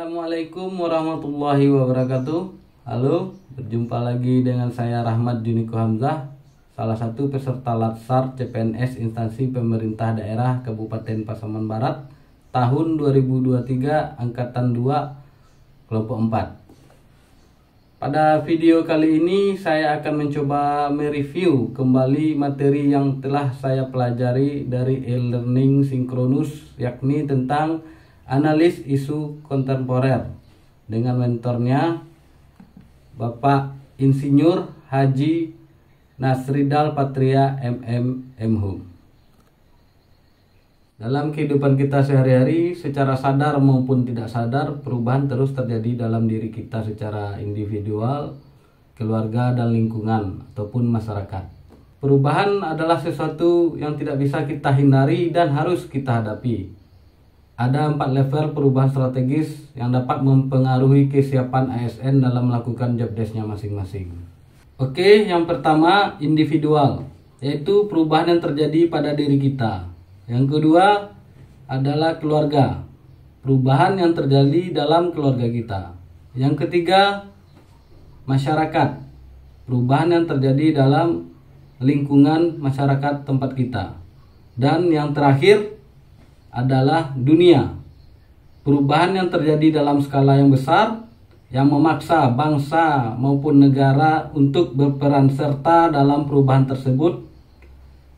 Assalamualaikum warahmatullahi wabarakatuh. Halo, berjumpa lagi dengan saya Rahmat Juniko Hamzah, salah satu peserta Latsar CPNS instansi pemerintah daerah Kabupaten Pasaman Barat tahun 2023 angkatan 2 kelompok 4. Pada video kali ini saya akan mencoba mereview kembali materi yang telah saya pelajari dari e-learning sinkronus, yakni tentang analis isu kontemporer dengan mentornya Bapak Insinyur Haji Nasridal Patria MM Mhum. Dalam kehidupan kita sehari-hari, secara sadar maupun tidak sadar, perubahan terus terjadi dalam diri kita secara individual, keluarga, dan lingkungan ataupun masyarakat. Perubahan adalah sesuatu yang tidak bisa kita hindari dan harus kita hadapi. Ada 4 level perubahan strategis yang dapat mempengaruhi kesiapan ASN dalam melakukan job desk-nya masing-masing. Oke, yang pertama individual, yaitu perubahan yang terjadi pada diri kita. Yang kedua adalah keluarga, perubahan yang terjadi dalam keluarga kita. Yang ketiga masyarakat, perubahan yang terjadi dalam lingkungan masyarakat tempat kita. Dan yang terakhir adalah dunia, perubahan yang terjadi dalam skala yang besar yang memaksa bangsa maupun negara untuk berperan serta dalam perubahan tersebut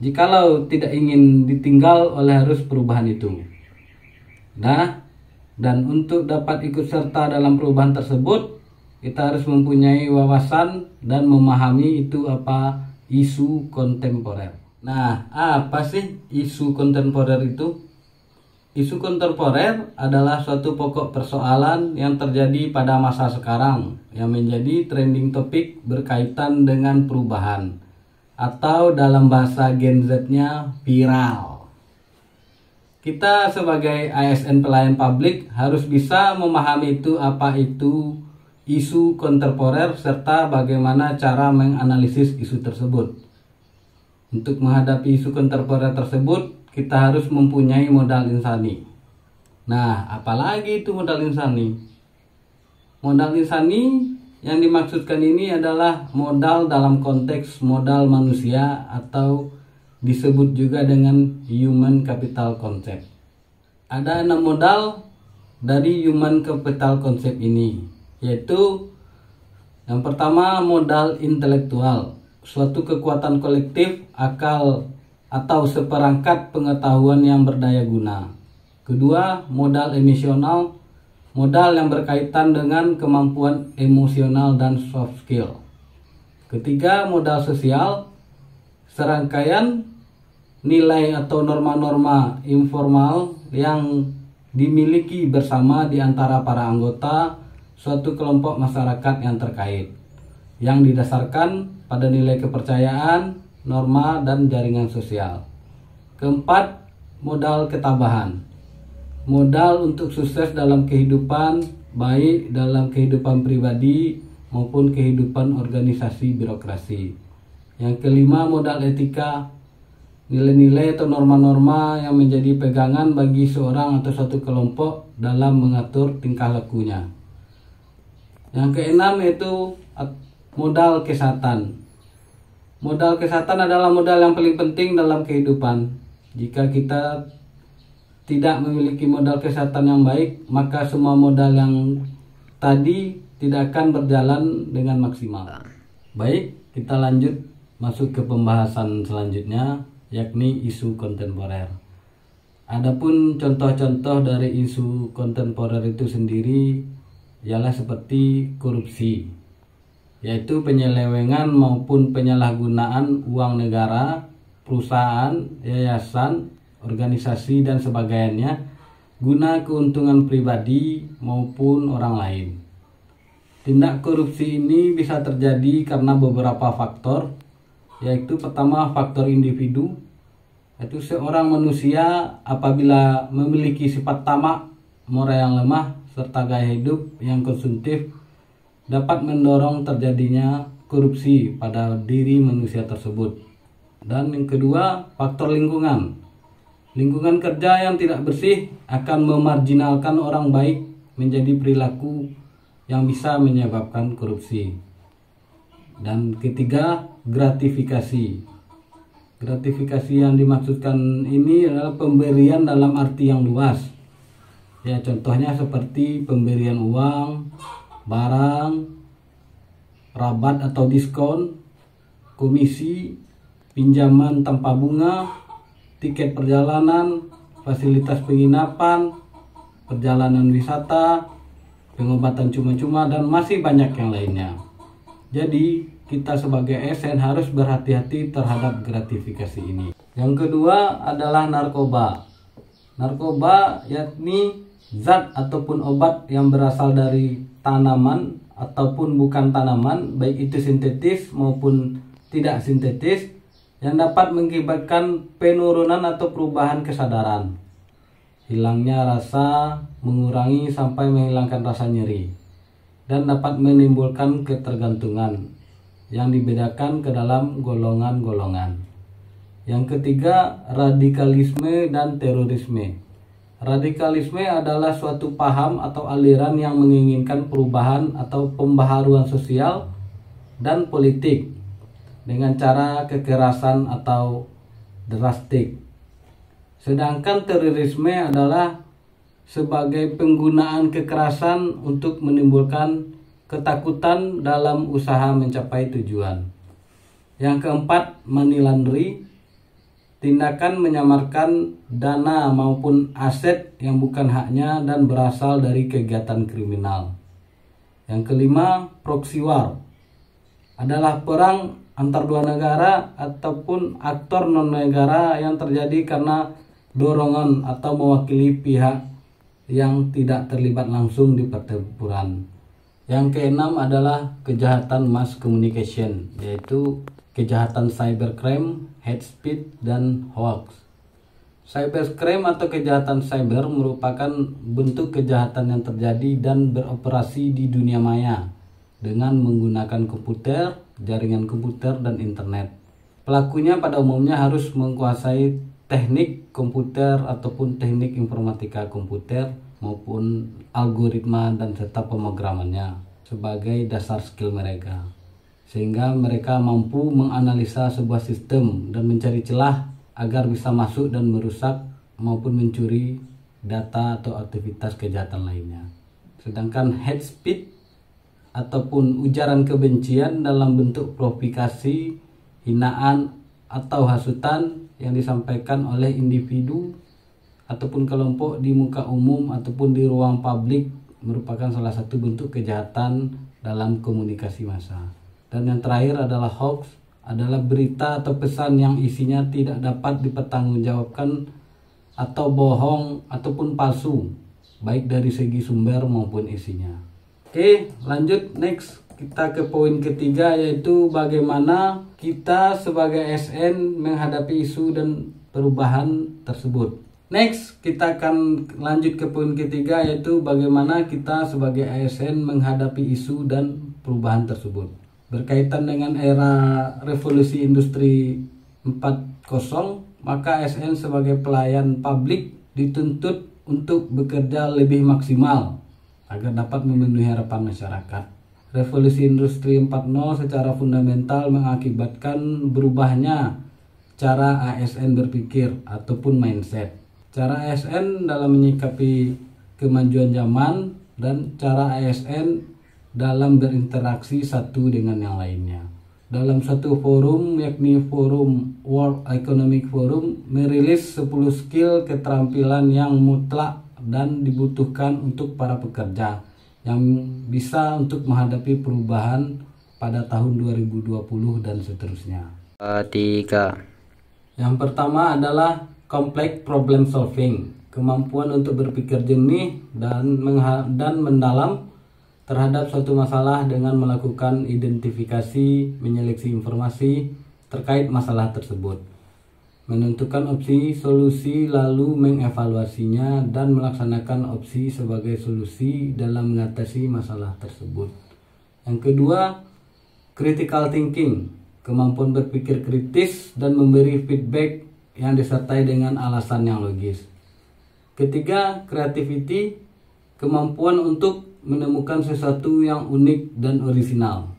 jikalau tidak ingin ditinggal oleh arus perubahan itu. Nah, dan untuk dapat ikut serta dalam perubahan tersebut, kita harus mempunyai wawasan dan memahami itu apa isu kontemporer. Nah, apa sih isu kontemporer itu? Isu kontemporer adalah suatu pokok persoalan yang terjadi pada masa sekarang yang menjadi trending topik berkaitan dengan perubahan, atau dalam bahasa Gen Z-nya viral. Kita sebagai ASN pelayan publik harus bisa memahami itu apa itu isu kontemporer serta bagaimana cara menganalisis isu tersebut. Untuk menghadapi isu kontemporer tersebut, kita harus mempunyai modal insani. Nah, apalagi itu modal insani? Modal insani yang dimaksudkan ini adalah modal dalam konteks modal manusia atau disebut juga dengan human capital concept. Ada 6 modal dari human capital concept ini, yaitu yang pertama modal intelektual, suatu kekuatan kolektif, akal atau seperangkat pengetahuan yang berdaya guna. Kedua, modal emosional, modal yang berkaitan dengan kemampuan emosional dan soft skill. Ketiga, modal sosial, serangkaian nilai atau norma-norma informal yang dimiliki bersama di antara para anggota suatu kelompok masyarakat yang terkait, yang didasarkan pada nilai kepercayaan, norma, dan jaringan sosial. Keempat, modal ketabahan, modal untuk sukses dalam kehidupan, baik dalam kehidupan pribadi maupun kehidupan organisasi birokrasi. Yang kelima, modal etika, nilai-nilai atau norma-norma yang menjadi pegangan bagi seorang atau suatu kelompok dalam mengatur tingkah lakunya. Yang keenam yaitu modal kesehatan. Modal kesehatan adalah modal yang paling penting dalam kehidupan. Jika kita tidak memiliki modal kesehatan yang baik, maka semua modal yang tadi tidak akan berjalan dengan maksimal. Baik, kita lanjut masuk ke pembahasan selanjutnya, yakni isu kontemporer. Adapun contoh-contoh dari isu kontemporer itu sendiri ialah seperti korupsi, yaitu penyelewengan maupun penyalahgunaan uang negara, perusahaan, yayasan, organisasi, dan sebagainya guna keuntungan pribadi maupun orang lain. Tindak korupsi ini bisa terjadi karena beberapa faktor, yaitu pertama faktor individu, yaitu seorang manusia apabila memiliki sifat tamak, moral yang lemah, serta gaya hidup yang konsumtif dapat mendorong terjadinya korupsi pada diri manusia tersebut. Dan yang kedua, faktor lingkungan. Lingkungan kerja yang tidak bersih akan memarginalkan orang baik menjadi perilaku yang bisa menyebabkan korupsi. Dan ketiga, gratifikasi. Gratifikasi yang dimaksudkan ini adalah pemberian dalam arti yang luas. Ya, contohnya seperti pemberian uang, barang, rabat atau diskon, komisi, pinjaman tanpa bunga, tiket perjalanan, fasilitas penginapan, perjalanan wisata, pengobatan cuma-cuma, dan masih banyak yang lainnya. Jadi kita sebagai ASN harus berhati-hati terhadap gratifikasi ini. Yang kedua adalah narkoba. Narkoba yakni zat ataupun obat yang berasal dari tanaman ataupun bukan tanaman, baik itu sintetis maupun tidak sintetis, yang dapat mengakibatkan penurunan atau perubahan kesadaran, hilangnya rasa, mengurangi sampai menghilangkan rasa nyeri, dan dapat menimbulkan ketergantungan yang dibedakan ke dalam golongan-golongan. Yang ketiga, radikalisme dan terorisme. Radikalisme adalah suatu paham atau aliran yang menginginkan perubahan atau pembaharuan sosial dan politik dengan cara kekerasan atau drastik. Sedangkan terorisme adalah sebagai penggunaan kekerasan untuk menimbulkan ketakutan dalam usaha mencapai tujuan. Yang keempat, money laundry. Tindakan menyamarkan dana maupun aset yang bukan haknya dan berasal dari kegiatan kriminal. Yang kelima, proxy war. Adalah perang antar dua negara ataupun aktor non-negara yang terjadi karena dorongan atau mewakili pihak yang tidak terlibat langsung di pertempuran. Yang keenam adalah kejahatan mass communication, yaitu kejahatan cybercrime, hate speech, dan hoax. Cybercrime atau kejahatan cyber merupakan bentuk kejahatan yang terjadi dan beroperasi di dunia maya dengan menggunakan komputer, jaringan komputer, dan internet. Pelakunya pada umumnya harus menguasai teknik komputer ataupun teknik informatika komputer maupun algoritma dan serta pemrogramannya sebagai dasar skill mereka, sehingga mereka mampu menganalisa sebuah sistem dan mencari celah agar bisa masuk dan merusak maupun mencuri data atau aktivitas kejahatan lainnya. Sedangkan hate speech ataupun ujaran kebencian dalam bentuk provokasi, hinaan, atau hasutan yang disampaikan oleh individu ataupun kelompok di muka umum ataupun di ruang publik merupakan salah satu bentuk kejahatan dalam komunikasi massa. Dan yang terakhir adalah hoax, adalah berita atau pesan yang isinya tidak dapat dipertanggungjawabkan atau bohong ataupun palsu, baik dari segi sumber maupun isinya. Oke, lanjut next. Kita ke poin ketiga, yaitu bagaimana kita sebagai ASN menghadapi isu dan perubahan tersebut. Next, kita akan lanjut ke poin ketiga, yaitu bagaimana kita sebagai ASN menghadapi isu dan perubahan tersebut. Berkaitan dengan era revolusi industri 4.0, maka ASN sebagai pelayan publik dituntut untuk bekerja lebih maksimal agar dapat memenuhi harapan masyarakat. Revolusi industri 4.0 secara fundamental mengakibatkan berubahnya cara ASN berpikir ataupun mindset. Cara ASN dalam menyikapi kemajuan zaman dan cara ASN dalam berinteraksi satu dengan yang lainnya. Dalam satu forum, yakni forum World Economic Forum, merilis 10 skill keterampilan yang mutlak dan dibutuhkan untuk para pekerja yang bisa untuk menghadapi perubahan pada tahun 2020 dan seterusnya. 3. Yang pertama adalah complex problem solving, kemampuan untuk berpikir jernih dan mendalam terhadap suatu masalah dengan melakukan identifikasi, menyeleksi informasi terkait masalah tersebut, menentukan opsi solusi lalu mengevaluasinya dan melaksanakan opsi sebagai solusi dalam mengatasi masalah tersebut. Yang kedua, critical thinking, kemampuan berpikir kritis dan memberi feedback yang disertai dengan alasan yang logis. Ketiga, creativity, kemampuan untuk menemukan sesuatu yang unik dan orisinal.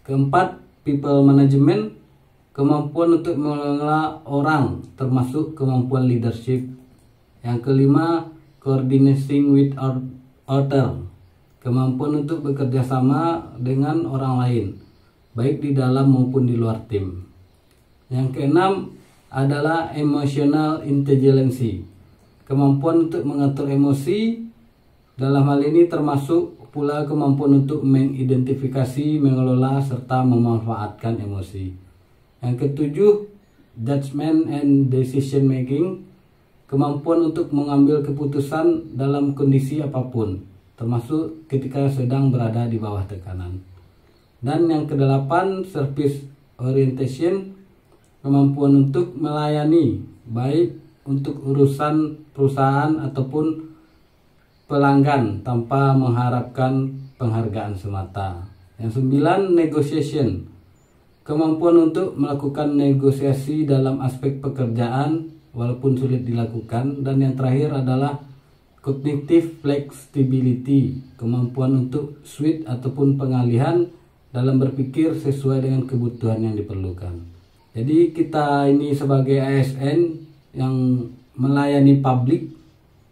Keempat, people management, kemampuan untuk mengelola orang, termasuk kemampuan leadership. Yang kelima, coordinating with other, kemampuan untuk bekerja sama dengan orang lain, baik di dalam maupun di luar tim. Yang keenam adalah emotional intelligence, kemampuan untuk mengatur emosi. Dalam hal ini termasuk pula kemampuan untuk mengidentifikasi, mengelola, serta memanfaatkan emosi. Yang ketujuh, judgment and decision making, kemampuan untuk mengambil keputusan dalam kondisi apapun, termasuk ketika sedang berada di bawah tekanan. Dan yang kedelapan, service orientation, kemampuan untuk melayani, baik untuk urusan perusahaan ataupun pelanggan tanpa mengharapkan penghargaan semata. Yang sembilan, negotiation, kemampuan untuk melakukan negosiasi dalam aspek pekerjaan walaupun sulit dilakukan. Dan yang terakhir adalah cognitive flexibility, kemampuan untuk switch ataupun pengalihan dalam berpikir sesuai dengan kebutuhan yang diperlukan. Jadi kita ini sebagai ASN yang melayani publik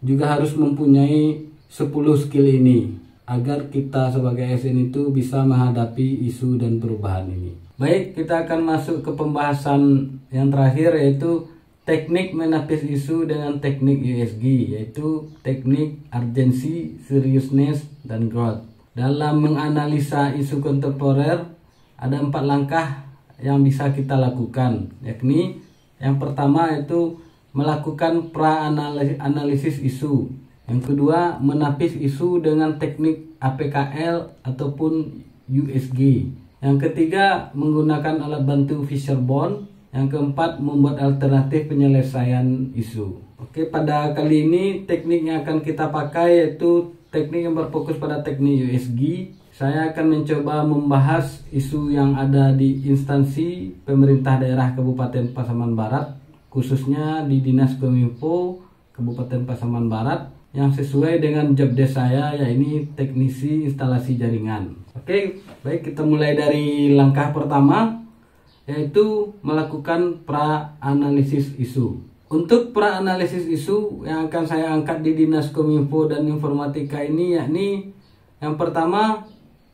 juga harus mempunyai 10 skill ini agar kita sebagai ASN itu bisa menghadapi isu dan perubahan ini. Baik, kita akan masuk ke pembahasan yang terakhir, yaitu teknik menapis isu dengan teknik USG, yaitu teknik urgency, seriousness, dan growth. Dalam menganalisa isu kontemporer ada 4 langkah yang bisa kita lakukan, yakni yang pertama itu melakukan pra-analisis isu. Yang kedua, menapis isu dengan teknik APKL ataupun USG. Yang ketiga, menggunakan alat bantu Fishbone. Yang keempat, membuat alternatif penyelesaian isu. Oke, pada kali ini teknik yang akan kita pakai yaitu teknik yang berfokus pada teknik USG. Saya akan mencoba membahas isu yang ada di instansi pemerintah daerah Kabupaten Pasaman Barat, khususnya di Dinas Kominfo Kabupaten Pasaman Barat, yang sesuai dengan job desk saya, yaitu teknisi instalasi jaringan. Oke, baik, kita mulai dari langkah pertama, yaitu melakukan pra-analisis isu. Untuk pra-analisis isu yang akan saya angkat di Dinas Kominfo dan Informatika ini, yakni yang pertama,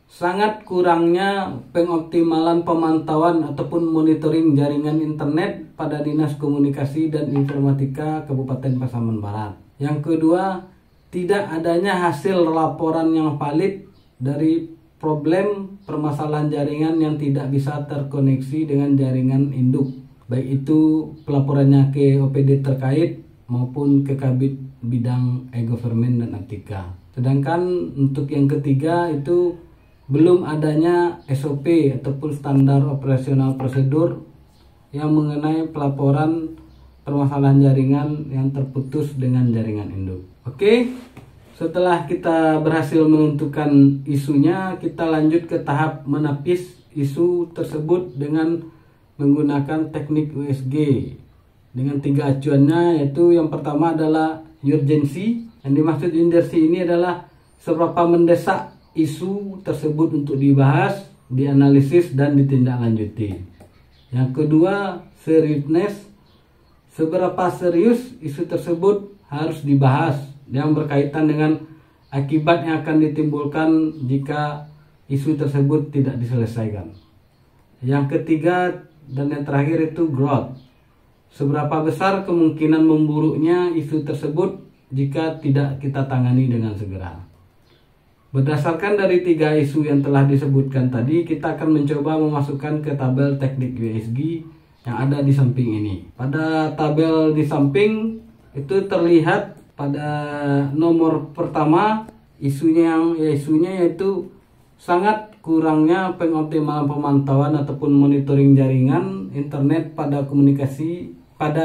sangat kurangnya pengoptimalan pemantauan ataupun monitoring jaringan internet pada Dinas Komunikasi dan Informatika Kabupaten Pasaman Barat. Yang kedua, tidak adanya hasil laporan yang valid dari problem permasalahan jaringan yang tidak bisa terkoneksi dengan jaringan induk, baik itu pelaporannya ke OPD terkait maupun ke Kabid Bidang e-Government dan Aptika. Sedangkan untuk yang ketiga itu belum adanya SOP ataupun standar operasional prosedur yang mengenai pelaporan permasalahan jaringan yang terputus dengan jaringan induk. Oke, setelah kita berhasil menentukan isunya, kita lanjut ke tahap menapis isu tersebut dengan menggunakan teknik USG dengan 3 acuannya, yaitu yang pertama adalah urgency. Yang dimaksud urgency ini adalah seberapa mendesak isu tersebut untuk dibahas, dianalisis, dan ditindaklanjuti. Yang kedua, seriousness, seberapa serius isu tersebut harus dibahas yang berkaitan dengan akibat yang akan ditimbulkan jika isu tersebut tidak diselesaikan. Yang ketiga dan yang terakhir itu growth, seberapa besar kemungkinan memburuknya isu tersebut jika tidak kita tangani dengan segera. Berdasarkan dari 3 isu yang telah disebutkan tadi, kita akan mencoba memasukkan ke tabel teknik USG yang ada di samping ini. Pada tabel di samping itu terlihat pada nomor pertama isunya yaitu sangat kurangnya pengoptimalan pemantauan ataupun monitoring jaringan internet pada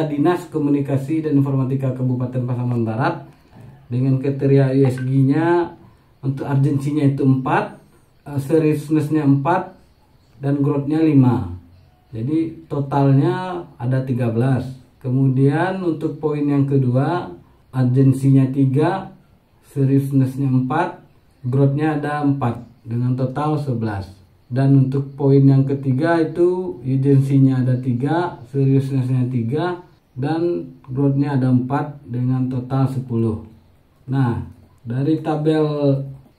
Dinas Komunikasi dan Informatika Kabupaten Pasaman Barat dengan kriteria USG-nya untuk urgensinya itu 4, seriousness-nya 4, dan growth-nya 5. Jadi totalnya ada 13. Kemudian untuk poin yang kedua, urgensinya 3, seriousness-nya 4, growth-nya ada 4 dengan total 11. Dan untuk poin yang ketiga itu urgensinya ada 3, seriousness-nya 3, dan growth-nya ada 4 dengan total 10. Nah, dari tabel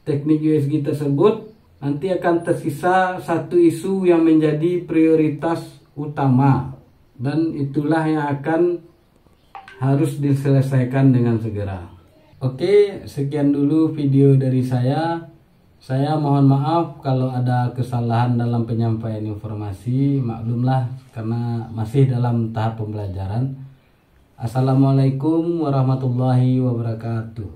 teknik USG tersebut nanti akan tersisa satu isu yang menjadi prioritas utama, dan itulah yang akan harus diselesaikan dengan segera. Oke, sekian dulu video dari saya. Saya mohon maaf kalau ada kesalahan dalam penyampaian informasi, maklumlah karena masih dalam tahap pembelajaran. Assalamualaikum warahmatullahi wabarakatuh.